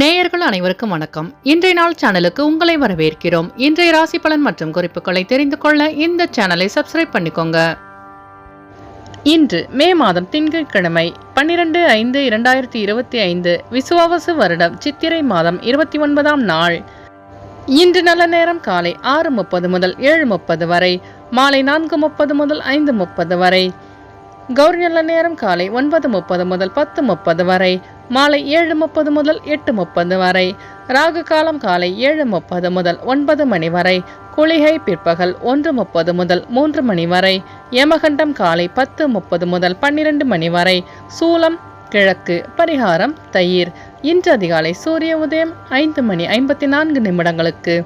நேயர்கள் அனைவருக்கும் வணக்கம். இன்றைய நாள் சேனலுக்கு உங்களை வரவேற்கிறோம். இன்றைய ராசி பலன் மற்றும் குறிப்புகளை தெரிந்து கொள்ள இந்த சேனலை சப்ஸ்கிரைப் பண்ணிக்கோங்க. இன்று மே மாதம் திங்கட்கிழமை 12/5/2025 விசுவாவசு வருடம் சித்திரை மாதம் 29ஆம் நாள். இன்று நல்ல நேரம் காலை 6:30 முதல் 7:30 வரை, மாலை 4:30 முதல் 5:30 வரை. கௌரி நல்ல நேரம் காலை 9:30 முதல் 10:30 வரை, மாலை 7:30 முதல் 8:30 வரை. ராகு காலம் காலை 7:30 முதல் 9 மணி வரை. குளிகை பிற்பகல் 1:30 முதல் 3 மணி வரை. யமகண்டம் காலை 10:30 முதல் 12 மணி வரை. சூலம் கிழக்கு. பரிகாரம் தயிர். இன்று அதிகாலை சூரிய உதயம் 5:54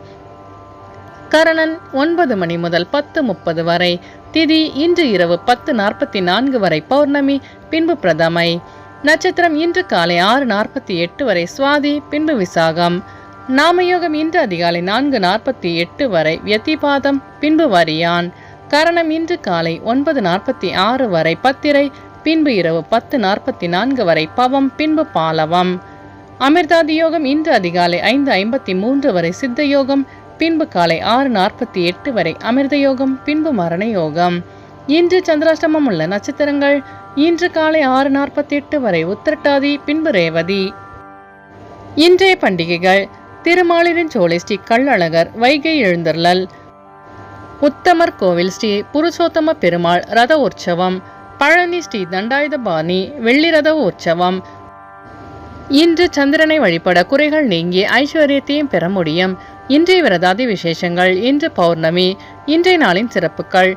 கரணன் 9 மணி முதல் 10:30 வரை. திதி இன்று இரவு 10:44 வரை பௌர்ணமி, பின்பு பிரதமை. நட்சத்திரம் இன்று காலை 6:48 வரை சுவாதி, பின்பு விசாகம். நாமயோகம் இன்று அதிகாலை 4:48 வரை வியதிபாதம், பின்பு வரியான். கரணம் இன்று காலை 9:46 வரை பத்திரை, பின்பு இரவு 10:44 வரை பவம், பின்பு பாலவம். அமிர்தாதி யோகம் இன்று அதிகாலை 5:53 வரை சித்த யோகம், பின்பு காலை 6:48 வரை அமிர்த யோகம், பின்பு மரண யோகம். இன்று சந்திராஷ்டமம் உள்ள நட்சத்திரங்கள் இன்று காலை 6:48 வரை உத்திரட்டாதி, பின்பு ரேவதி. இன்றைய பண்டிகைகள்: திருமாலிரின் சோலை ஸ்ரீ கள்ளழகர் வைகை எழுந்தருளல், உத்தமர் கோவில் ஸ்ரீ புருஷோத்தம பெருமாள் ரத உற்சவம், பழனி ஸ்ரீ தண்டாயுதபாணி வெள்ளி ரத உற்சவம். இன்று சந்திரனை வழிபட குறைகள் நீங்கி ஐஸ்வர்யத்தையும் பெற முடியும். இன்றைய விரதாதி விசேஷங்கள்: இன்று பௌர்ணமி. இன்றைய நாளின் சிறப்புகள்: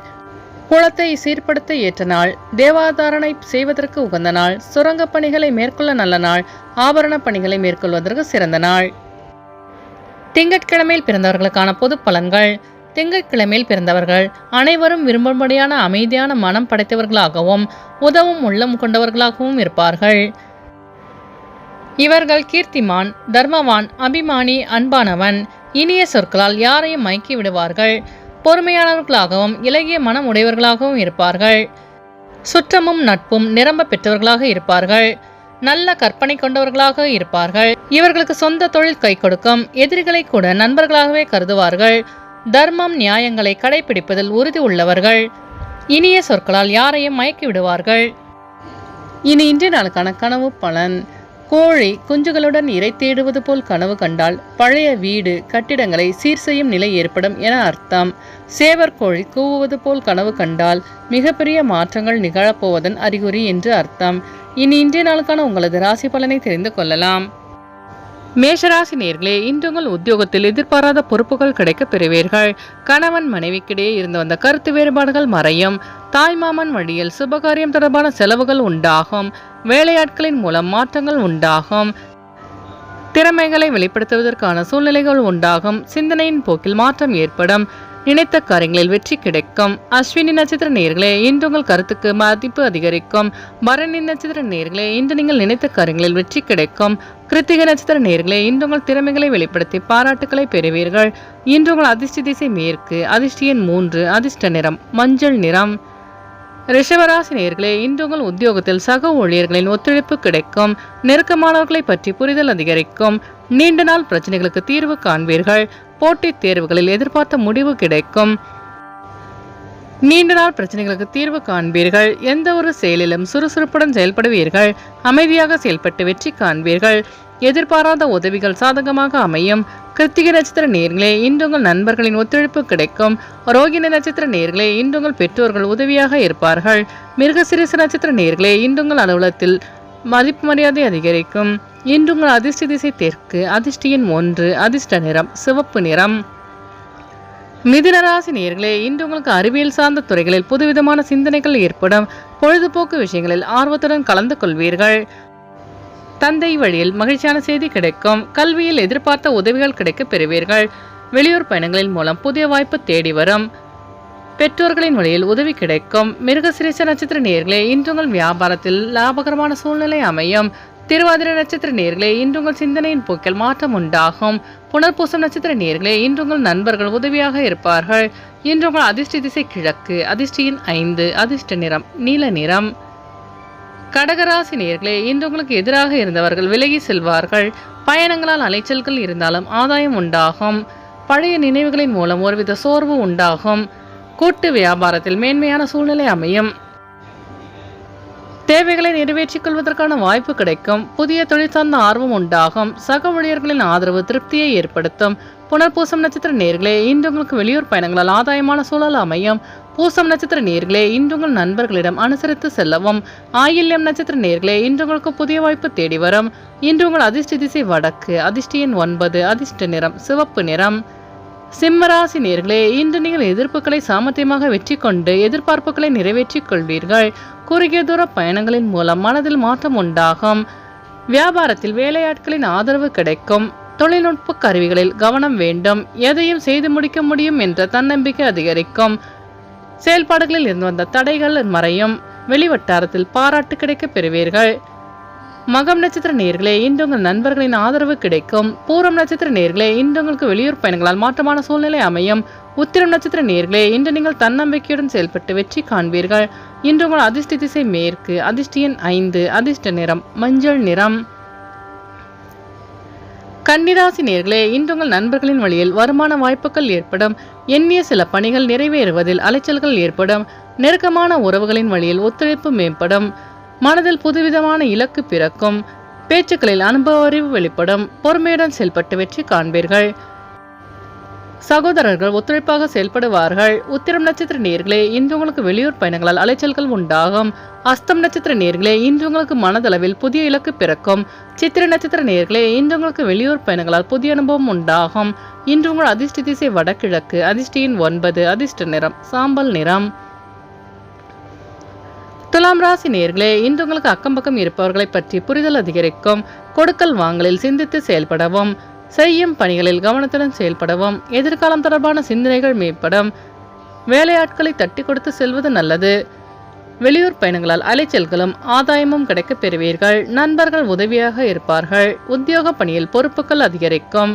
குளத்தை சீர்படுத்த ஏற்ற நாள், தேவாதாரணை செய்வதற்கு உகந்த நாள், சுரங்க பணிகளை மேற்கொள்ள நல்ல நாள், ஆபரண பணிகளை மேற்கொள்வதற்கு சிறந்த நாள். திங்கட்கிழமையில் பிறந்தவர்களுக்கான பொது பலன்கள்: திங்கட்கிழமையில் பிறந்தவர்கள் அனைவரும் விரும்பும்படியான அமைதியான மனம் படைத்தவர்களாகவும் உதவும் உள்ளம் கொண்டவர்களாகவும் இருப்பார்கள். இவர்கள் கீர்த்திமான், தர்மவான், அபிமானி, அன்பானவன், இனிய சொற்களால் யாரையும் மயக்கி விடுவார்கள். பொறுமையானவர்களாகவும் இலகிய மனம் உடையவர்களாகவும் இருப்பார்கள். சுற்றமும் நட்பும் நிரம்ப பெற்றவர்களாக இருப்பார்கள். நல்ல கற்பனை கொண்டவர்களாக இருப்பார்கள். இவர்களுக்கு சொந்த தொழில் கை கொடுக்கும். எதிரிகளை கூட நண்பர்களாகவே கருதுவார்கள். தர்மம் நியாயங்களை கடைபிடிப்பதில் உறுதி உள்ளவர்கள். இனிய சொற்களால் யாரையும் மயக்கி விடுவார்கள். இனி இன்றைய நாளுக்கான கனவு பலன்: கோழி குஞ்சுகளுடன் இறை தேடுவது போல் கனவு கண்டால் பழைய வீடு கட்டிடங்களை சீர் செய்யும் நிலை ஏற்படும் என அர்த்தம். சேவர் கோழி கூவுவது போல் கனவு கண்டால் மிகப்பெரிய மாற்றங்கள் நிகழப்போவதன் அறிகுறி என்று அர்த்தம். இனி இன்றைய நாளுக்கான உங்களது ராசி பலனை தெரிந்து கொள்ளலாம். மேஷராசி நேயர்களே, இன்று உங்கள் உத்தியோகத்தில் எதிர்பாராத பொறுப்புகள் கிடைக்க பெறுவீர்கள். கணவன் மனைவிக்கிடையே இருந்து வந்த கருத்து வேறுபாடுகள் மறையும். தாய்மாமன் வழியில் சுபகாரியம் தொடர்பான செலவுகள் உண்டாகும். வேலையாட்களின் மூலம் மாற்றங்கள் உண்டாகும். திறமைகளை வெளிப்படுத்துவதற்கான சூழ்நிலைகள் உண்டாகும். சிந்தனையின் போக்கில் மாற்றம் ஏற்படும். நினைத்த காரியங்களில் வெற்றி கிடைக்கும். அஸ்வினி நட்சத்திர நேயர்களே, இன்று உங்கள் கருத்துக்கு மதிப்பு அதிகரிக்கும். பரணி நட்சத்திர நேயர்களே, இன்று நீங்கள் நினைத்த காரியங்களில் வெற்றி கிடைக்கும். கிருத்திகை நட்சத்திர நேயர்களே, இன்று உங்கள் திறமைகளை வெளிப்படுத்தி பாராட்டுக்களை பெறுவீர்கள். இன்று உங்கள் அதிர்ஷ்ட திசை மேற்கு. அதிர்ஷ்ட எண் 3. அதிர்ஷ்ட நிறம் மஞ்சள் நிறம். ரிஷபராசி நேயர்களே, இன்று உங்கள் உத்தியோகத்தில் சக ஊழியர்களின் ஒத்துழைப்பு கிடைக்கும். நெருக்கமானவர்களை பற்றி புரிதல் அதிகரிக்கும். நீண்ட நாள் பிரச்சனைகளுக்கு தீர்வு காண்பீர்கள். போட்டித் தேர்வுகளில் எதிர்பார்த்த முடிவு கிடைக்கும். நீண்ட நாள் பிரச்சனைகளுக்கு தீர்வு காண்பீர்கள். எந்த ஒரு செயலிலும் சுறுசுறுப்புடன் செயல்படுவீர்கள். அமைதியாக செயல்பட்டு வெற்றி காண்பீர்கள். எதிர்பாராத உதவிகள் சாதகமாக அமையும். கிருத்திகை நட்சத்திர நேயர்களே, இன்று உங்கள் நண்பர்களின் ஒத்துழைப்பு கிடைக்கும். ரோகிணி நட்சத்திர நேயர்களே, இன்று உங்கள் பெற்றோர்கள் உதவியாக இருப்பார்கள். மிருகசீரிஷ நட்சத்திர நேயர்களே, இன்று உங்கள் அலுவலகத்தில் மதிப்பு மரியாதை அதிகரிக்கும். இன்று உங்கள் அதிர்ஷ்ட திசை தெற்கு. அதிர்ஷ்ட எண் 1. அதிர்ஷ்ட நிறம் சிவப்பு நிறம். மிதுனராசி நேயர்களே, இன்று உங்களுக்கு அறிவியல் சார்ந்த துறைகளில் புதுவிதமான சிந்தனைகள் ஏற்படும். பொழுதுபோக்கு விஷயங்களில் ஆர்வத்துடன் கலந்து கொள்வீர்கள். தந்தை வழியில் மகிழ்ச்சியான செய்தி கிடைக்கும். கல்வியில் எதிர்பார்த்த உதவிகள் கிடைக்க பெறுவீர்கள். வெளியூர் பயணங்களின் மூலம் புதிய வாய்ப்பு தேடி வரும். பெற்றோர்களின் வழியில் உதவி கிடைக்கும். மிருகசீரிஷ நட்சத்திர நேயர்களே, இன்று உங்கள் வியாபாரத்தில் லாபகரமான சூழ்நிலை அமையும். திருவாதிரை நட்சத்திர நேயர்களே, இன்று உங்கள் சிந்தனையின் போக்கில் மாற்றம் உண்டாகும். புனர்பூசம் நட்சத்திர நேயர்களே, இன்று உங்கள் நண்பர்கள் உதவியாக இருப்பார்கள். இன்று உங்கள் அதிர்ஷ்ட திசை கிழக்கு. அதிர்ஷ்ட எண் 5. அதிர்ஷ்ட நிறம் நீல நிறம். கடகராசி நேயர்களே, இன்று உங்களுக்கு எதிராக இருந்தவர்கள் விலகி செல்வார்கள். பயணங்களால் அலைச்சல்கள் இருந்தாலும் ஆதாயம் உண்டாகும். பழைய நினைவுகளின் மூலம் ஒருவித சோர்வு உண்டாகும். கூட்டு வியாபாரத்தில் மேன்மையான சூழ்நிலை அமையும். தேவைகளை நிறைவேற்றிக் கொள்வதற்கான வாய்ப்பு கிடைக்கும். புதிய தொழில் சார்ந்த ஆர்வம் உண்டாகும். சக ஊழியர்களின் ஆதரவு திருப்தியை ஏற்படுத்தும். புனர்பூசம் நட்சத்திர நேயர்களே, இன்று உங்களுக்கு வெளியூர் பயணங்களால் ஆதாயமான சூழல் அமையும். பூசம் நட்சத்திர நேயர்களே, இன்று உங்கள் நண்பர்களிடம் அனுசரித்து செல்லவும். ஆயில்யம் நட்சத்திர நேயர்களே, இன்று உங்களுக்கு புதிய வாய்ப்பு தேடி வரும். இன்று உங்கள் அதிர்ஷ்ட திசை வடக்கு. அதிர்ஷ்ட எண் 9. அதிர்ஷ்ட நிறம் சிவப்பு நிறம். சிம்மராசி நேயர்களே, இன்று நீங்கள் எதிர்ப்புகளை சாமர்த்தியமாக வெற்றி கொண்டு எதிர்பார்ப்புகளை நிறைவேற்றிக் கொள்வீர்கள். குறுகிய தூர பயணங்களின் மூலம் மனதில் மாற்றம் உண்டாகும். வியாபாரத்தில் வேலையாட்களின் ஆதரவு கிடைக்கும். தொழில்நுட்ப கருவிகளில் கவனம் வேண்டும். எதையும் செய்து முடிக்க முடியும் என்ற தன்னம்பிக்கை அதிகரிக்கும். செயல்பாடுகளில் இருந்து வந்த தடைகள் மறையும். வெளிவட்டாரத்தில் பாராட்டு கிடைக்க பெறுவீர்கள். மகம் நட்சத்திர நேயர்களே, இன்று உங்கள் நண்பர்களின் ஆதரவு கிடைக்கும். பூரம் நட்சத்திர நேயர்களே, இன்று உங்களுக்கு வெளியூர் பயணங்களால் மாற்றமான சூழ்நிலை அமையும். உத்திரம் நட்சத்திர நேயர்களே, இன்று நீங்கள் தன்னம்பிக்கையுடன் செயல்பட்டு வெற்றி காண்பீர்கள். இன்று உங்கள் அதிர்ஷ்ட திசை மேற்கு. அதிர்ஷ்ட எண் 5. அதிர்ஷ்ட நிறம் மஞ்சள் நிறம். கன்னிராசி நேயர்களே, இன்று உங்கள் நண்பர்களின் வழியில் வருமான வாய்ப்புகள் ஏற்படும். எண்ணிய சில பணிகள் நிறைவேறுவதில் அலைச்சல்கள் ஏற்படும். நெருக்கமான உறவுகளின் வழியில் ஒத்துழைப்பு மேம்படும். மனதில் புதுவிதமான இலக்கு பிறக்கும். பேச்சுக்களில் அனுபவ அறிவு வெளிப்படும். பொறுமையுடன் செயல்பட்டு வெற்றி காண்பீர்கள். சகோதரர்கள் ஒத்துழைப்பாக செயல்படுவார்கள். உத்திரம் நட்சத்திர நேயர்களே, இன்று உங்களுக்கு வெளியூர் பயணங்களால் அலைச்சல்கள் உண்டாகும். அஸ்தம் நட்சத்திர நேயர்களே, இன்று உங்களுக்கு மனதளவில் புதிய இலக்கு பிறக்கும். சித்திரை நட்சத்திர நேயர்களே, இன்று உங்களுக்கு வெளியூர் பயணங்களால் புதிய அனுபவம் உண்டாகும். இன்று உங்கள் அதிர்ஷ்ட திசை வடகிழக்கு. அதிர்ஷ்ட எண் 9. அதிர்ஷ்ட நிறம் சாம்பல் நிறம். துலாம் ராசி நேயர்களே, இன்று உங்களுக்கு அக்கம் பக்கம் இருப்பவர்களை பற்றி புரிதல் அதிகரிக்கும். கொடுக்கல் வாங்கலில் சிந்தித்து செயல்படவும். செய்யும் பணிகளில் கவனத்துடன் செயல்படவும். எதிர்காலம் தொடர்பான சிந்தனைகள் மேம்படும். வேலையாட்களை தட்டி கொடுத்து செல்வது நல்லது. வெளியூர் பயணங்களால் அலைச்சல்களும் ஆதாயமும் கிடைக்க பெறுவீர்கள். நண்பர்கள் உதவியாக இருப்பார்கள். உத்தியோக பணியில் பொறுப்புகள் அதிகரிக்கும்.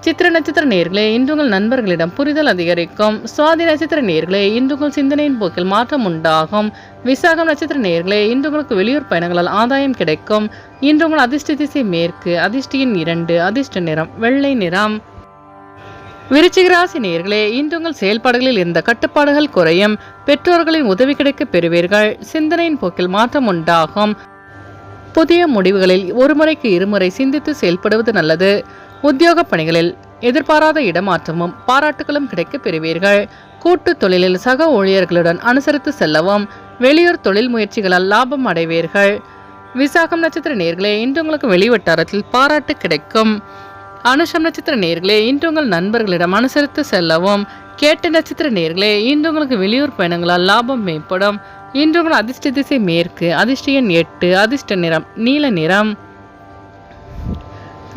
சித்திர நட்சத்திர நேயர்களே, இன்று உங்கள் நண்பர்களிடம் புரிதல் அதிகரிக்கும். சுவாதி நட்சத்திர நேயர்களே, இன்று உங்கள் சிந்தனையின் போக்கில் மாற்றம் உண்டாகும். விசாகம் நட்சத்திர நேயர்களே, இன்று உங்களுக்கு வெளியூர் பயணங்களால் ஆதாயம் கிடைக்கும். இன்று உங்கள் அதிர்ஷ்ட திசை மேற்கு. அதிர்ஷ்ட எண் 2. அதிர்ஷ்ட நிறம் வெள்ளை நிறம். விருச்சிக ராசி நேயர்களே, இன்று உங்கள் செயல்பாடுகளில் இருந்த கட்டுப்பாடுகள் குறையும். பெற்றோர்களின் உதவி கிடைக்க பெறுவீர்கள். சிந்தனையின் போக்கில் மாற்றம் உண்டாகும். புதிய முடிவுகளில் ஒருமுறைக்கு இருமுறை சிந்தித்து செயல்படுவது நல்லது. உத்தியோக பணிகளில் எதிர்பாராத இடமாற்றமும் பாராட்டுகளும் கிடைக்க பெறுவீர்கள். கூட்டு தொழிலில் சக ஊழியர்களுடன் அனுசரித்து செல்லவும். வெளியூர் தொழில் முயற்சிகளால் லாபம் அடைவீர்கள். விசாகம் நட்சத்திர நேயர்களே, இன்று உங்களுக்கு வெளிவட்டாரத்தில் பாராட்டு கிடைக்கும். அனுஷம் நட்சத்திர நேயர்களே, இன்று உங்கள் நண்பர்களிடம் அனுசரித்து செல்லவும். கேட்ட நட்சத்திர நேயர்களே, இன்று உங்களுக்கு வெளியூர் பயணங்களால் லாபம் மேம்படும். இன்று உங்கள் அதிர்ஷ்ட திசை மேற்கு. அதிர்ஷ்ட எண் 8. அதிர்ஷ்ட நிறம் நீல நிறம்.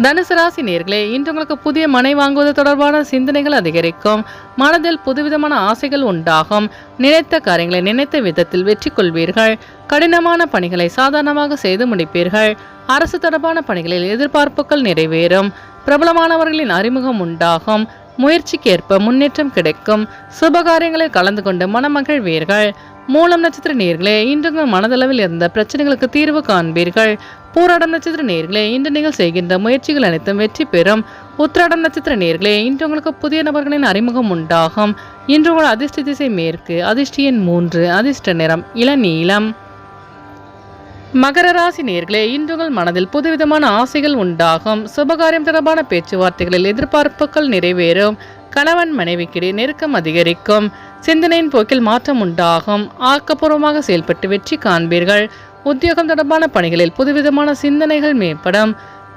தனுசு ராசி நேயர்களே, இன்று உங்களுக்கு புதிய மனை வாங்குவது தொடர்பான சிந்தனைகள் அதிகரிக்கும். மனதில் புதுவிதமான ஆசைகள் உண்டாகும். நினைத்த காரியங்களை நினைத்த விதத்தில் வெற்றி கொள்வீர்கள். கடினமான பணிகளை சாதாரணமாக செய்து முடிப்பீர்கள். அரசு தொடர்பான பணிகளில் எதிர்பார்ப்புகள் நிறைவேறும். பிரபலமானவர்களின் அறிமுகம் உண்டாகும். முயற்சிக்கேற்ப முன்னேற்றம் கிடைக்கும். சுபகாரியங்களில் கலந்து கொண்டு மனமகிழ்வீர்கள். மூலம் நட்சத்திர நேயர்களே, இன்று உங்கள் மனதளவில் இருந்த பிரச்சனைகளுக்கு தீர்வு காண்பீர்கள். பூராடம் நட்சத்திர நேயர்களே, இன்று நீங்கள் செய்கின்ற முயற்சிகள் அனைத்தும் வெற்றி பெறும். உத்திராடம் நட்சத்திர நேயர்களே, இன்று உங்களுக்கு புதிய நபர்களின் அறிமுகம் உண்டாகும். இன்று உங்கள் அதிர்ஷ்ட திசை மேற்கு. அதிர்ஷ்ட எண் 3. அதிர்ஷ்ட நிறம் இளநீலம். மகர ராசி நேயர்களே, இன்று உங்கள் மனதில் புதுவிதமான ஆசைகள் உண்டாகும். சுபகாரியம் தொடர்பான பேச்சுவார்த்தைகளில் எதிர்பார்ப்புகள் நிறைவேறும். கணவன் மனைவிக்கிடையே நெருக்கம் அதிகரிக்கும். சிந்தனையின் போக்கில் மாற்றம் உண்டாகும். ஆக்கப்பூர்வமாக செயல்பட்டு வெற்றி காண்பீர்கள். உத்தியோகம் தொடர்பான பணிகளில் புதுவிதமான சிந்தனைகள் மேம்படும்.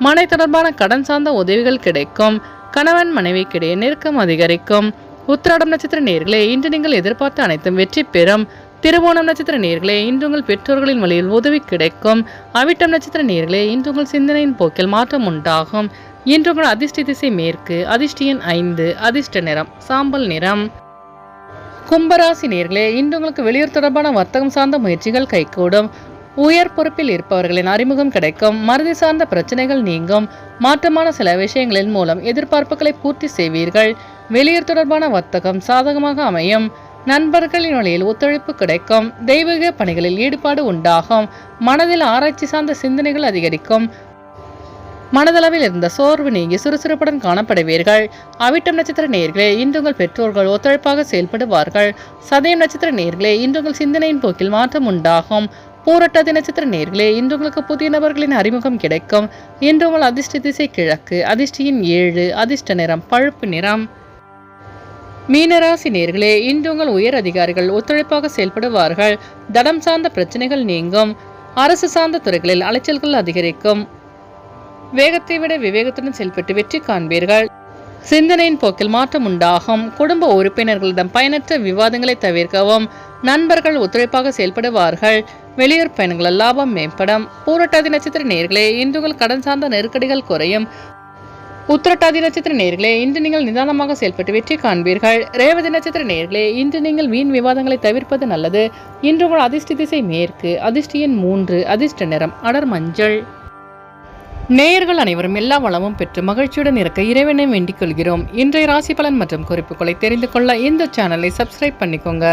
மனை தொடர்பான கடன் சார்ந்த உதவிகள் கிடைக்கும். கணவன் மனைவிக்கிடையே நெருக்கம் அதிகரிக்கும். உத்திராடம் நட்சத்திர நேயர்களே, இன்று நீங்கள் எதிர்பார்த்த அனைத்தும் வெற்றி பெறும். திருவோணம் நட்சத்திர நேயர்களே, இன்று உங்கள் பெற்றோர்களின் வழியில் உதவி கிடைக்கும். அவிட்டம் நட்சத்திர நேயர்களே, இன்று உங்கள் சிந்தனையின் போக்கில் மாற்றம் உண்டாகும். இன்று உங்கள் அதிர்ஷ்ட திசை மேற்கு. அதிர்ஷ்ட எண் 5. அதிர்ஷ்ட நிறம் சாம்பல் நிறம். கும்பராசி நேயர்களே, இன்று உங்களுக்கு வெளியூர் தொடர்பான வர்த்தகம் சார்ந்த முயற்சிகள் கைகூடும். உயர் பொறுப்பில் இருப்பவர்களின் அறிமுகம் கிடைக்கும். மறதி சார்ந்த பிரச்சனைகள் நீங்கும். மாற்றமான சில விஷயங்களின் மூலம் எதிர்பார்ப்புகளை பூர்த்தி செய்வீர்கள். வெளியூர் தொடர்பான வர்த்தகம் சாதகமாக அமையும். நண்பர்களின் வழியில் ஒத்துழைப்பு கிடைக்கும். தெய்வீக பணிகளில் ஈடுபாடு உண்டாகும். மனதில் ஆராய்ச்சி சார்ந்த சிந்தனைகள் அதிகரிக்கும். மனதளவில் இருந்த சோர்வு நீங்கி சுறுசுறுப்புடன் காணப்படுவீர்கள். அவிட்டம் நட்சத்திர நேயர்களே, இன்று உங்கள் பெற்றோர்கள் ஒத்துழைப்பாக செயல்படுவார்கள். சதயம் நட்சத்திர நேயர்களே, இன்று உங்கள் சிந்தனையின் போக்கில் மாற்றம் உண்டாகும். பூரட்டாதி நட்சத்திர நேயர்களே, இன்று உங்களுக்கு புதிய நபர்களின் அறிமுகம் கிடைக்கும். இன்று உங்கள் அதிர்ஷ்ட திசை கிழக்கு, அதிர்ஷ்டியின் 7, அதிர்ஷ்ட நிறம் பழுப்பு நிறம். மீனராசி நேயர்களே, இன்று உங்கள் உயர் அதிகாரிகள் ஒத்துழைப்பாக செயல்படுவார்கள். தடம் சார்ந்த பிரச்சனைகள் நீங்கும். அரசு சார்ந்த துறைகளில் அலைச்சல்கள் அதிகரிக்கும். வேகத்தை விட விவேகத்துடன் செயல்பட்டு வெற்றி காண்பீர்கள். சிந்தனையின் போக்கில் மாற்றம் உண்டாகும். குடும்ப உறுப்பினர்களிடம் பயனற்ற விவாதங்களை தவிர்க்கவும். நண்பர்கள் ஒத்துழைப்பாக செயல்படுவார்கள். வெளியூர் பயணங்களால் லாபம் மேம்படும். பூரட்டாதி நட்சத்திர நேயர்களே, இன்று உங்கள் கடன் சார்ந்த நெருக்கடிகள் குறையும். உத்திரட்டாதி நட்சத்திர நேயர்களே, இன்று நீங்கள் நிதானமாக செயல்பட்டு வெற்றி காண்பீர்கள். ரேவதி நட்சத்திர நேயர்களே, இன்று நீங்கள் வீண் விவாதங்களை தவிர்ப்பது நல்லது. இன்று உங்கள் அதிர்ஷ்ட திசை மேற்கு, அதிர்ஷ்டியின் 3, அதிர்ஷ்ட நிறம் அடர் மஞ்சள். நேயர்கள் அனைவரும் எல்லா வளமும் பெற்று மகிழ்ச்சியுடன் இருக்க இறைவனை வேண்டிக் கொள்கிறோம். இன்றைய ராசி பலன் மற்றும் குறிப்புகளை தெரிந்து கொள்ள இந்த சேனலை சப்ஸ்கிரைப் பண்ணிக்கோங்க.